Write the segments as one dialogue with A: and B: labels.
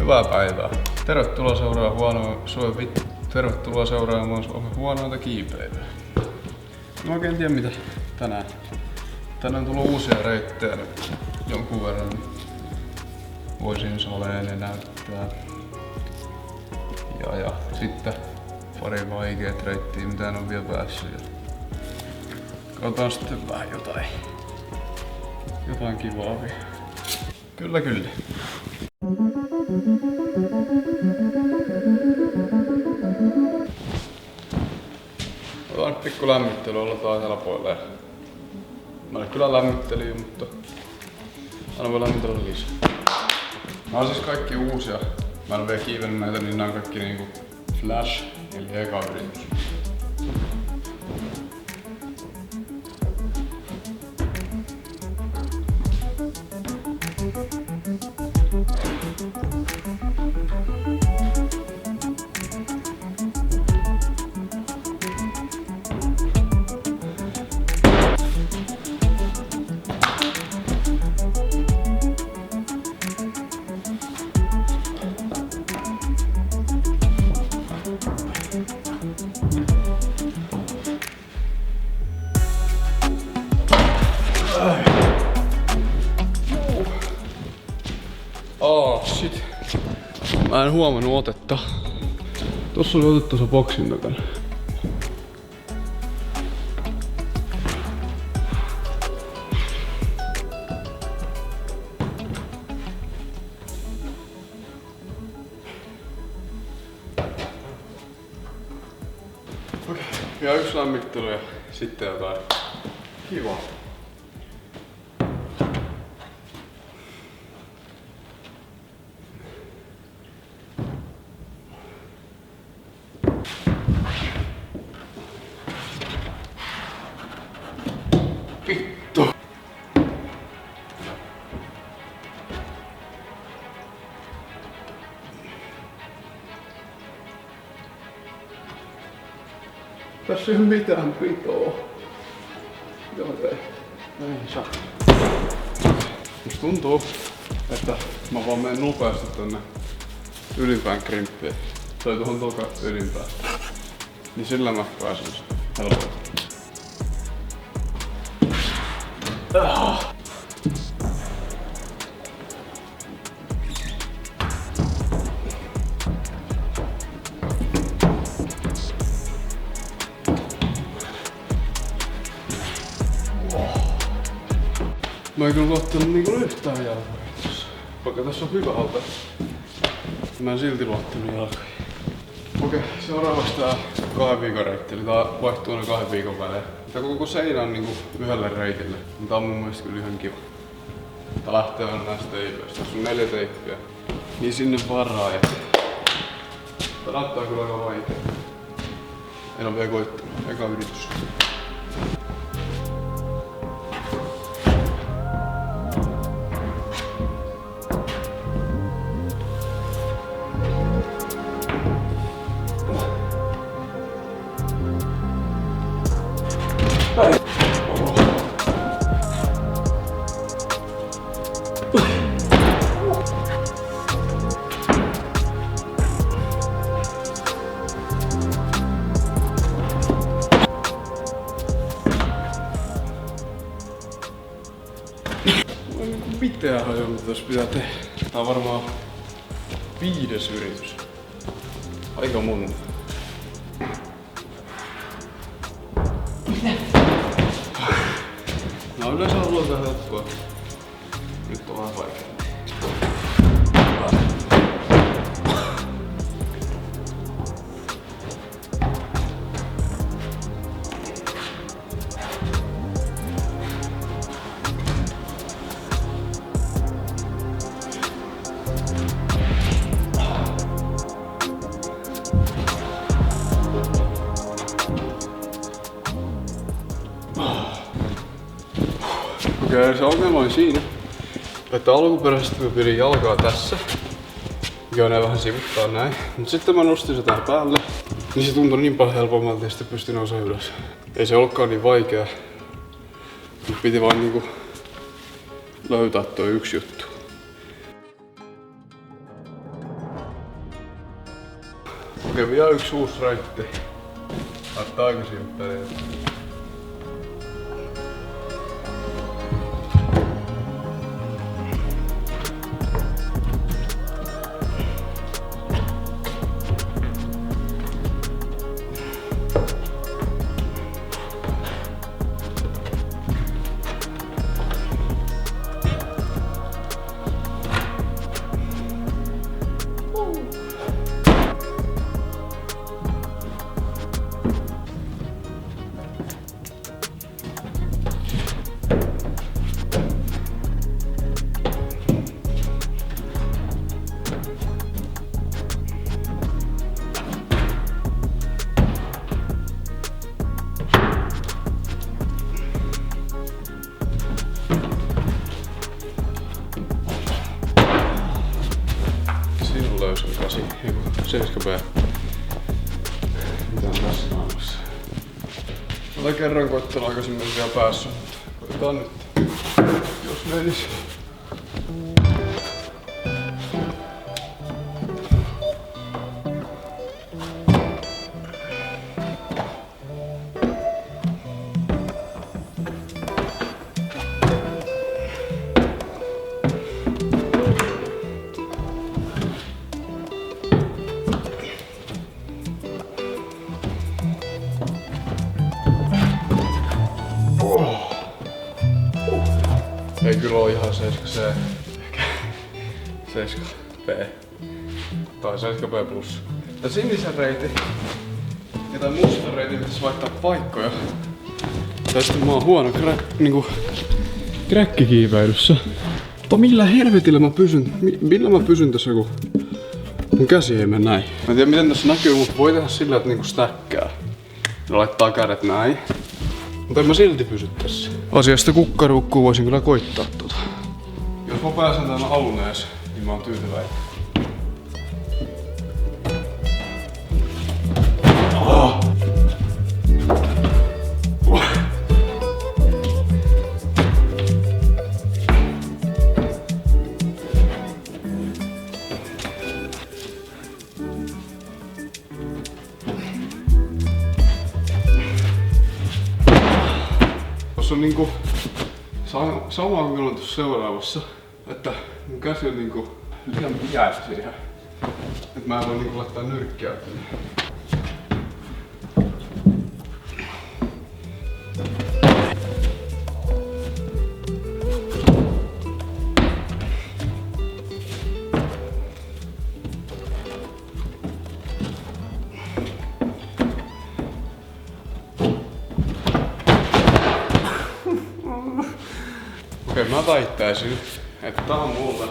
A: Hyvää päivää. Tervetuloa seuraamaan Suomen huonointa kiipeilyä. No oikein tiedä mitä tänään. Tänään on tullut uusia reittejä nyt jonkun verran. Voisin saleen ne näyttää. Ja sitten pari vaikeat reittiä mitä en ole vielä päässyt. Katsotaan sitten vähän jotain kivaa vielä. Kyllä. Otetaan nyt pikku lämmittely, ollaan helpoilleen. Mä en kyllä lämmittely, mutta aina voi lämmitellä lisää. Nää on siis kaikki uusia. Mä en oo vielä kiivennyt näitä, niin nää on kaikki niinku flash, eli eka yritys. Shit. Mä en huomannut otetta. Tossa oli otettu tuossa boksin takana. Okei, ja yksi lämmittely ja sitten jotain kivaa. Vittu! Tässä ei oo mitään pitoa. Joten näin saa. Musta tuntuu, että mä vaan menen nopeasti tonne ylimpään krimppiin. Se oli tuohon toka ylimpään. Niin sillä mä pääsen helposti. Mä en kyllä luottanut niinku yhtään jalkoihin tossa. Vaikka tässä on hyvä alta. Mä en silti luottanut jalkoihin. Okei, seuraavaksi tää 2 viikon reitti. Eli tää vaihtuu aina 2 viikon välein. Tää koko seinä on niinku yhdelle reitille. Tää on mun mielestä kyllä ihan kiva. Tää lähtee aina näistä teipeistä. Tässä on 4 teippiä. Niin sinne varaa ja... Tää näyttää kyllä aika vaikea. En oo vielä koittanut. Eka yritys. Mitään hajua, mitä tässä pitää tehdä. Tää on varmaan 5. yritys. Aika monta. Mä oon yleensä ollut tähän helppoa. Nyt on vähän vaikea. Okei, se ongelma on siinä, että alkuperäisesti mä pidin jalkaa tässä, mikä on vähän sivuttaa näin. Mut sitten mä nostin se tähän päälle, niin se tuntui niin paljon helpommalta ja sitten pystyi nousemaan ylös. Ei se ollutkaan niin vaikea, mut piti vaan niinku löytää toi yksi juttu. Okei, vielä yksi uusi reitti. Laittaa aika simppeliä. Löysin 7B. Mitä on tässä maailmassa? Olen kerran koittanut aikaisemmin vielä päässyt. Koitetaan nyt. Jos menis. Ei kyllä oo ihan 7C, ehkä 7B tai 7B plus. Tää sinisen reiti ja tää mustan reiti pitäis vaihtaa paikkoja. Tai sitten mä oon huono kräkkikiipeilyssä. Mutta millä helvetillä mä pysyn tässä, kun mun käsi ei mene näin. Mä en tiedä miten tässä näkyy, mutta voi tehdä sillä, että niinku stäkkää. Ja laittaa kädet näin. Mutta en mä silti pysy tässä. Asiasta kukkaruukkuu voisin kyllä koittaa tota. Jos mä pääsen tänne alunees, niin mä oon tyytyväinen. Tossa on niinku sama ongelma tuossa seuraavassa, että mun käsi on niinku liian jäässä siihen. Et mä en voi niinku laittaa nyrkkiä tänne. Okei, mä väittäisin, että tää on mulle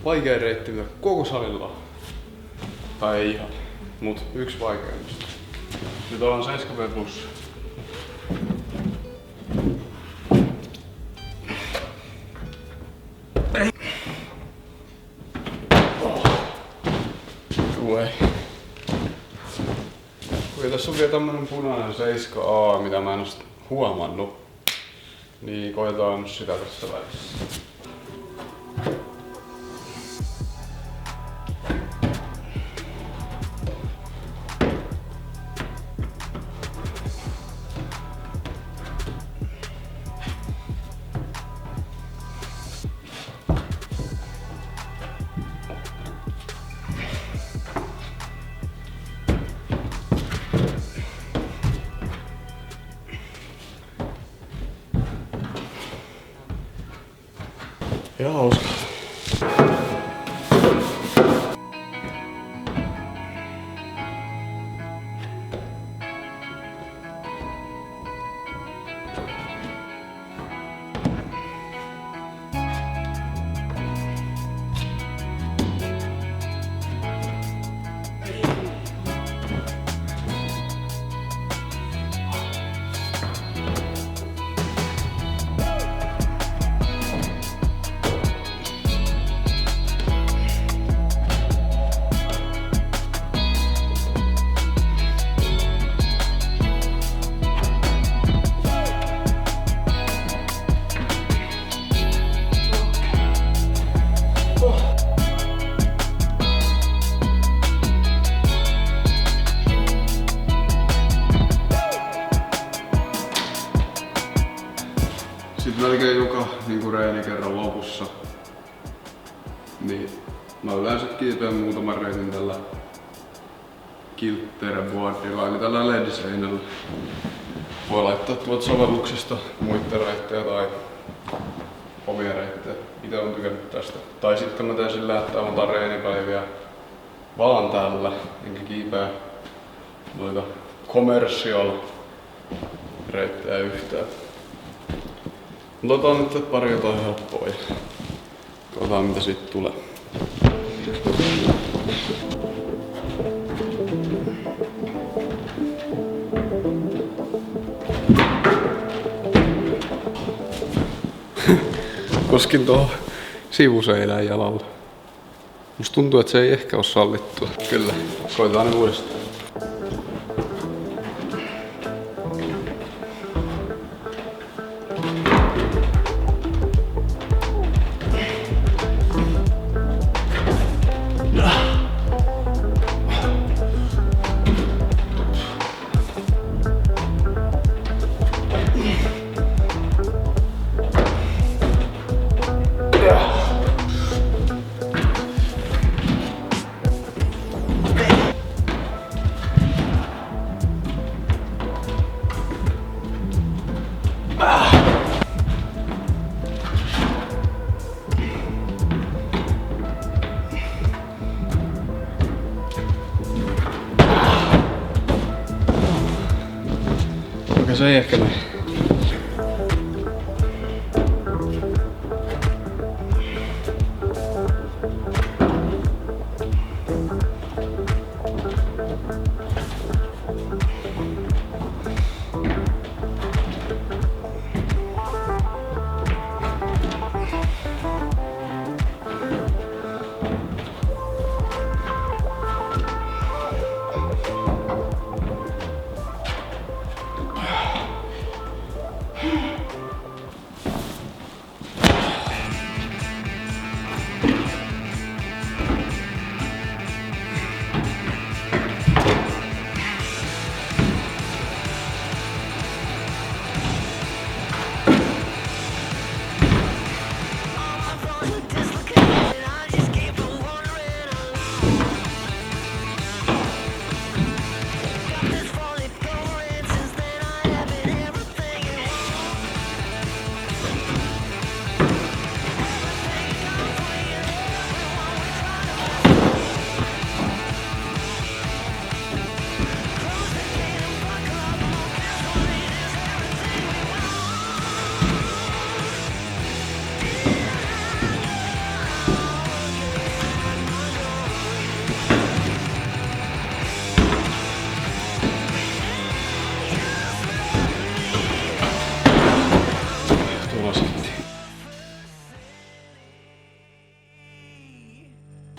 A: vaikein reitti mitä koko salilla on. Tai ei ihan, mut yksi vaikeimmista. Nyt ollaan 7B plus. Ei. Ja tässä on vielä tämmönen punainen 7A, mitä mä en oo huomannut. Niin koetaan sitä tässä välissä. Ihan hauska. Sitten melkein joka niinku reenikerran lopussa, niin mä yleensä kiipeen muutaman reitin tällä kilttereboardilla, eli tällä LED-seinällä. Voi laittaa tuolta sovelluksesta muitten reittejä tai omia reittejä. Itse on tykännyt tästä. Tai sitten mä teen sillä, että mä otan reenipäiviä vaan tällä, enkä kiipeä noita commercial reittejä yhtään. Otetaan nyt pari jotain helppoa ja katsotaan mitä siitä tulee. Koskin tuohon sivuseinään jalalla. Musta tuntuu, että se ei ehkä ole sallittua. Kyllä, koitetaan ne uudestaan. Se ei ehkä mene.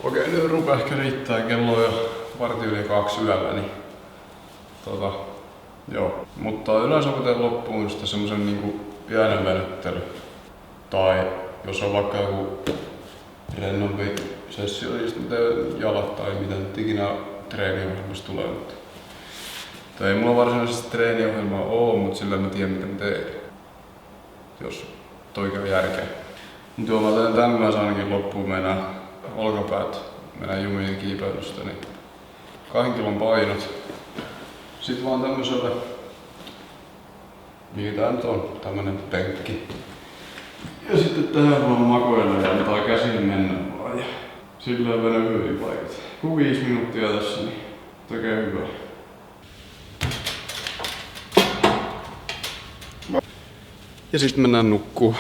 A: Okei, nyt rupeaa ehkä riittää. Kello on jo 1:15 yöllä, niin joo. Mutta yleensä teen loppuun sitten semmosen niinku pienen venyttely. Tai jos on vaikka joku rennompi sessio, niin sitten teen jalat tai mitä nyt ikinä treeniohjelmasta tulee. Mutta ei mulla varsinaisesti treeniohjelmaa oo, mutta sillä mä tiedän mitä mä teen. Jos toi käy järkeä. Mut joo, mä teen tän kanssa ainakin loppuun mennään olkapäät, mennään jumiin kiipeilystä, niin 2 kilon painot. Sitten vaan tämmöiselle, mikä tää nyt on, tämmönen penkki. Ja sitten tähän vaan makoille ja antaa käsin mennä vaan ja silleen venyy paikat. Kun 5 minuuttia tässä, niin tekee hyvää. Ja sitten mennään nukkuu.